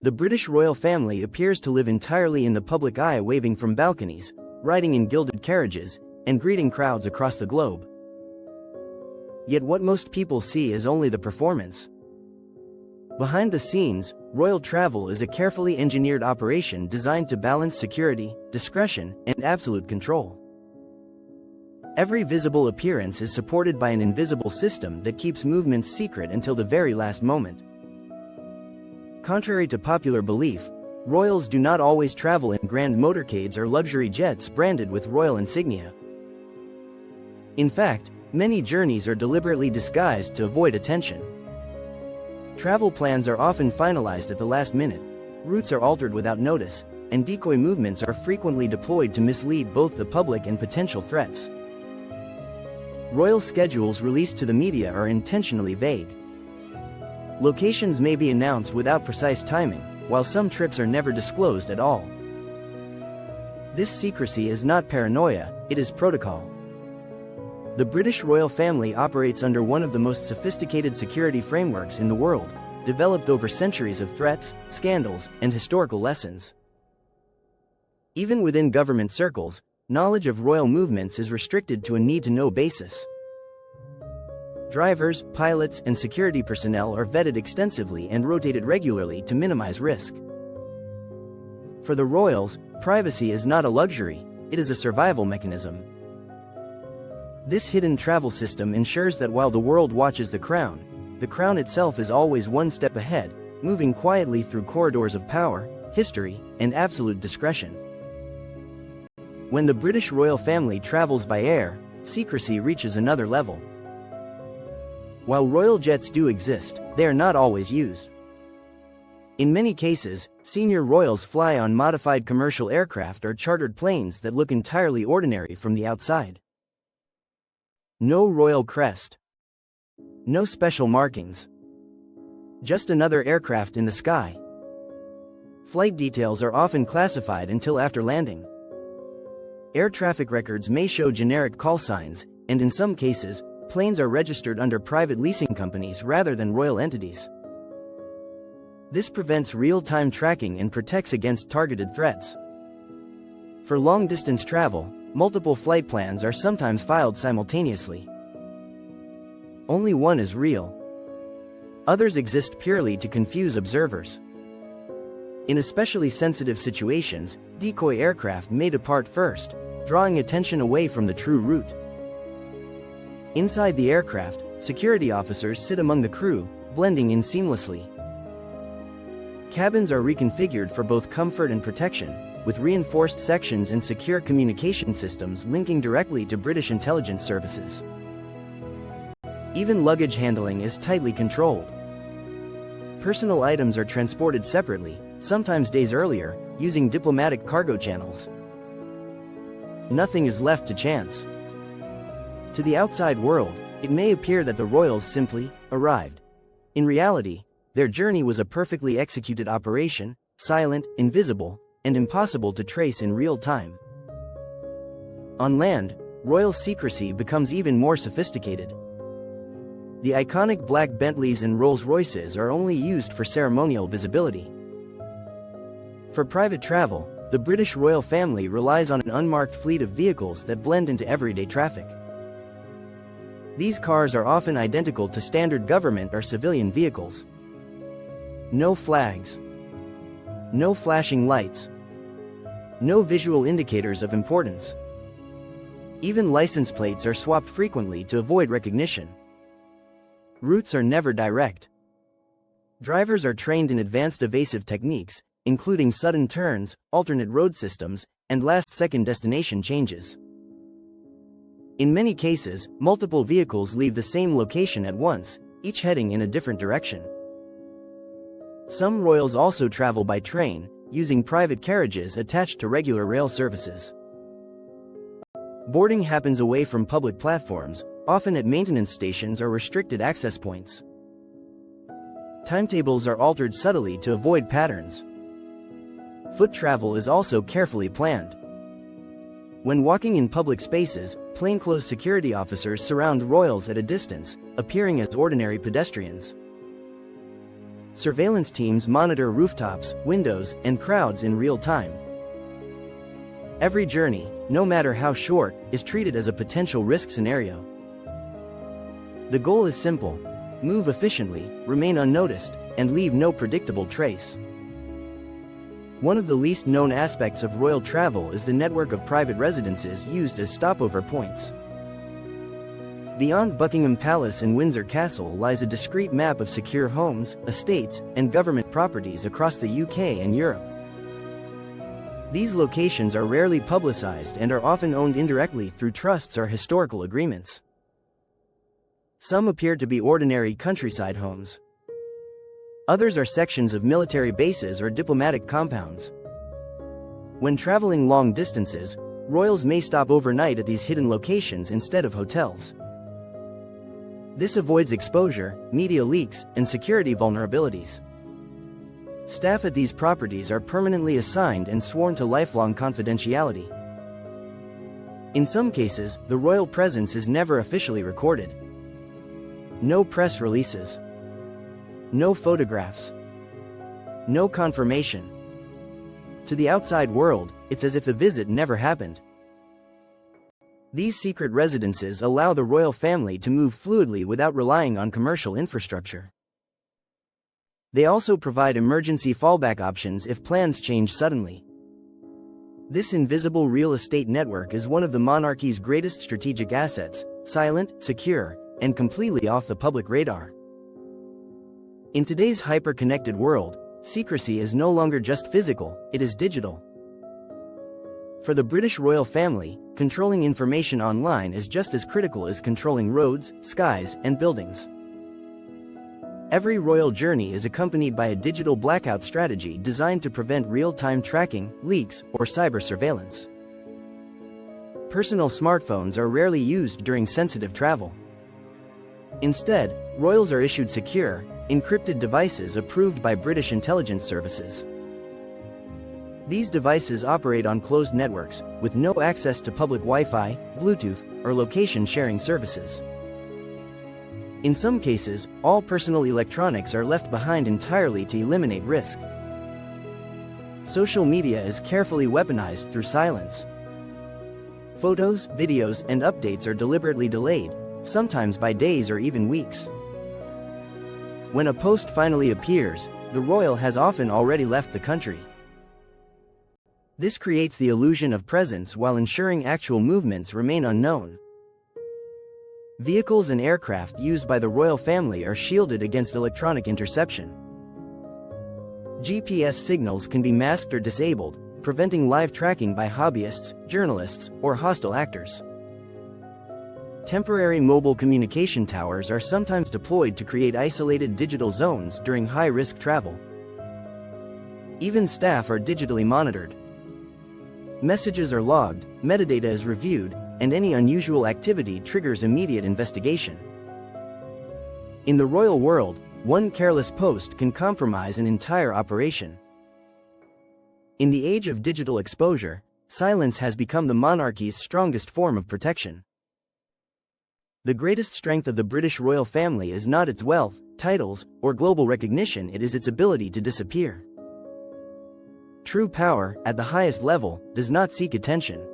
The British royal family appears to live entirely in the public eye, waving from balconies, riding in gilded carriages, and greeting crowds across the globe. Yet what most people see is only the performance. Behind the scenes, royal travel is a carefully engineered operation designed to balance security, discretion, and absolute control. Every visible appearance is supported by an invisible system that keeps movements secret until the very last moment. Contrary to popular belief, royals do not always travel in grand motorcades or luxury jets branded with royal insignia. In fact, many journeys are deliberately disguised to avoid attention. Travel plans are often finalized at the last minute, routes are altered without notice, and decoy movements are frequently deployed to mislead both the public and potential threats. Royal schedules released to the media are intentionally vague. Locations may be announced without precise timing, while some trips are never disclosed at all. This secrecy is not paranoia, it is protocol. The British royal family operates under one of the most sophisticated security frameworks in the world, developed over centuries of threats, scandals, and historical lessons. Even within government circles, knowledge of royal movements is restricted to a need-to-know basis. Drivers, pilots, and security personnel are vetted extensively and rotated regularly to minimize risk. For the royals, privacy is not a luxury, it is a survival mechanism. This hidden travel system ensures that while the world watches the crown itself is always one step ahead, moving quietly through corridors of power, history, and absolute discretion. When the British royal family travels by air, secrecy reaches another level. While royal jets do exist, they are not always used. In many cases, senior royals fly on modified commercial aircraft or chartered planes that look entirely ordinary from the outside. No royal crest. No special markings. Just another aircraft in the sky. Flight details are often classified until after landing. Air traffic records may show generic call signs, and in some cases, planes are registered under private leasing companies rather than royal entities. This prevents real-time tracking and protects against targeted threats. For long-distance travel, multiple flight plans are sometimes filed simultaneously. Only one is real. Others exist purely to confuse observers. In especially sensitive situations, decoy aircraft may depart first, drawing attention away from the true route. Inside the aircraft, security officers sit among the crew, blending in seamlessly. Cabins are reconfigured for both comfort and protection, with reinforced sections and secure communication systems linking directly to British intelligence services. Even luggage handling is tightly controlled. Personal items are transported separately, sometimes days earlier, using diplomatic cargo channels. Nothing is left to chance. To the outside world, it may appear that the royals simply arrived. In reality, their journey was a perfectly executed operation, silent, invisible, and impossible to trace in real time. On land, royal secrecy becomes even more sophisticated. The iconic black Bentleys and Rolls-Royces are only used for ceremonial visibility. For private travel, the British royal family relies on an unmarked fleet of vehicles that blend into everyday traffic. These cars are often identical to standard government or civilian vehicles. No flags. No flashing lights. No visual indicators of importance. Even license plates are swapped frequently to avoid recognition. Routes are never direct. Drivers are trained in advanced evasive techniques, including sudden turns, alternate road systems, and last-second destination changes. In many cases, multiple vehicles leave the same location at once, each heading in a different direction. Some royals also travel by train, using private carriages attached to regular rail services. Boarding happens away from public platforms, often at maintenance stations or restricted access points. Timetables are altered subtly to avoid patterns. Foot travel is also carefully planned. When walking in public spaces, plainclothes security officers surround royals at a distance, appearing as ordinary pedestrians. surveillance teams monitor rooftops, windows, and crowds in real time. Every journey, no matter how short, is treated as a potential risk scenario. The goal is simple: move efficiently, remain unnoticed, and leave no predictable trace. One of the least known aspects of royal travel is the network of private residences used as stopover points. Beyond Buckingham Palace and Windsor Castle lies a discreet map of secure homes, estates, and government properties across the UK and Europe. These locations are rarely publicized and are often owned indirectly through trusts or historical agreements. Some appear to be ordinary countryside homes. Others are sections of military bases or diplomatic compounds. When traveling long distances, royals may stop overnight at these hidden locations instead of hotels. This avoids exposure, media leaks, and security vulnerabilities. Staff at these properties are permanently assigned and sworn to lifelong confidentiality. In some cases, the royal presence is never officially recorded. No press releases. No photographs. No confirmation. To the outside world, it's as if the visit never happened. These secret residences allow the royal family to move fluidly without relying on commercial infrastructure. They also provide emergency fallback options if plans change suddenly. This invisible real estate network is one of the monarchy's greatest strategic assets, silent, secure, and completely off the public radar. In today's hyper-connected world, secrecy is no longer just physical, it is digital. For the British royal family, controlling information online is just as critical as controlling roads, skies, and buildings. Every royal journey is accompanied by a digital blackout strategy designed to prevent real-time tracking, leaks, or cyber surveillance. Personal smartphones are rarely used during sensitive travel. Instead, royals are issued secure, encrypted devices approved by British intelligence services. These devices operate on closed networks, with no access to public Wi-Fi, Bluetooth, or location sharing services. In some cases, all personal electronics are left behind entirely to eliminate risk. Social media is carefully weaponized through silence. Photos, videos, and updates are deliberately delayed, sometimes by days or even weeks. When a post finally appears, the royal has often already left the country. This creates the illusion of presence while ensuring actual movements remain unknown. Vehicles and aircraft used by the royal family are shielded against electronic interception. GPS signals can be masked or disabled, preventing live tracking by hobbyists, journalists, or hostile actors. Temporary mobile communication towers are sometimes deployed to create isolated digital zones during high-risk travel. Even staff are digitally monitored. Messages are logged, metadata is reviewed, and any unusual activity triggers immediate investigation. In the royal world, one careless post can compromise an entire operation. In the age of digital exposure, silence has become the monarchy's strongest form of protection. The greatest strength of the British royal family is not its wealth, titles, or global recognition, it is its ability to disappear. True power, at the highest level, does not seek attention.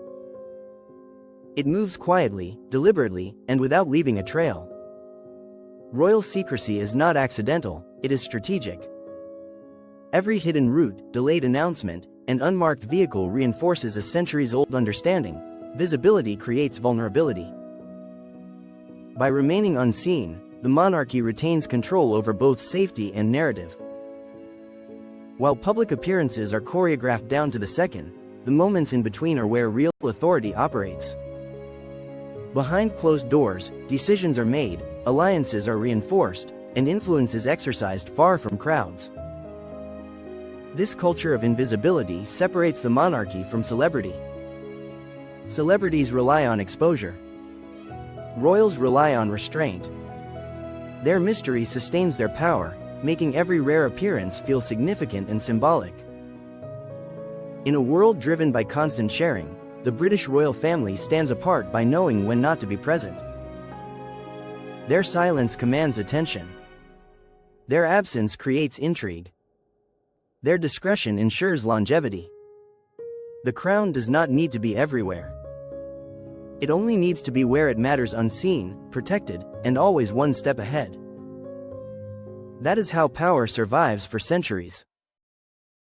It moves quietly, deliberately, and without leaving a trail. Royal secrecy is not accidental, it is strategic. Every hidden route, delayed announcement, and unmarked vehicle reinforces a centuries-old understanding: visibility creates vulnerability. By remaining unseen, the monarchy retains control over both safety and narrative. While public appearances are choreographed down to the second, the moments in between are where real authority operates. Behind closed doors, decisions are made, alliances are reinforced, and influence is exercised far from crowds. This culture of invisibility separates the monarchy from celebrity. Celebrities rely on exposure. Royals rely on restraint. Their mystery sustains their power, making every rare appearance feel significant and symbolic. In a world driven by constant sharing, the British royal family stands apart by knowing when not to be present. Their silence commands attention. Their absence creates intrigue. Their discretion ensures longevity. The crown does not need to be everywhere. It only needs to be where it matters, unseen, protected, and always one step ahead. That is how power survives for centuries.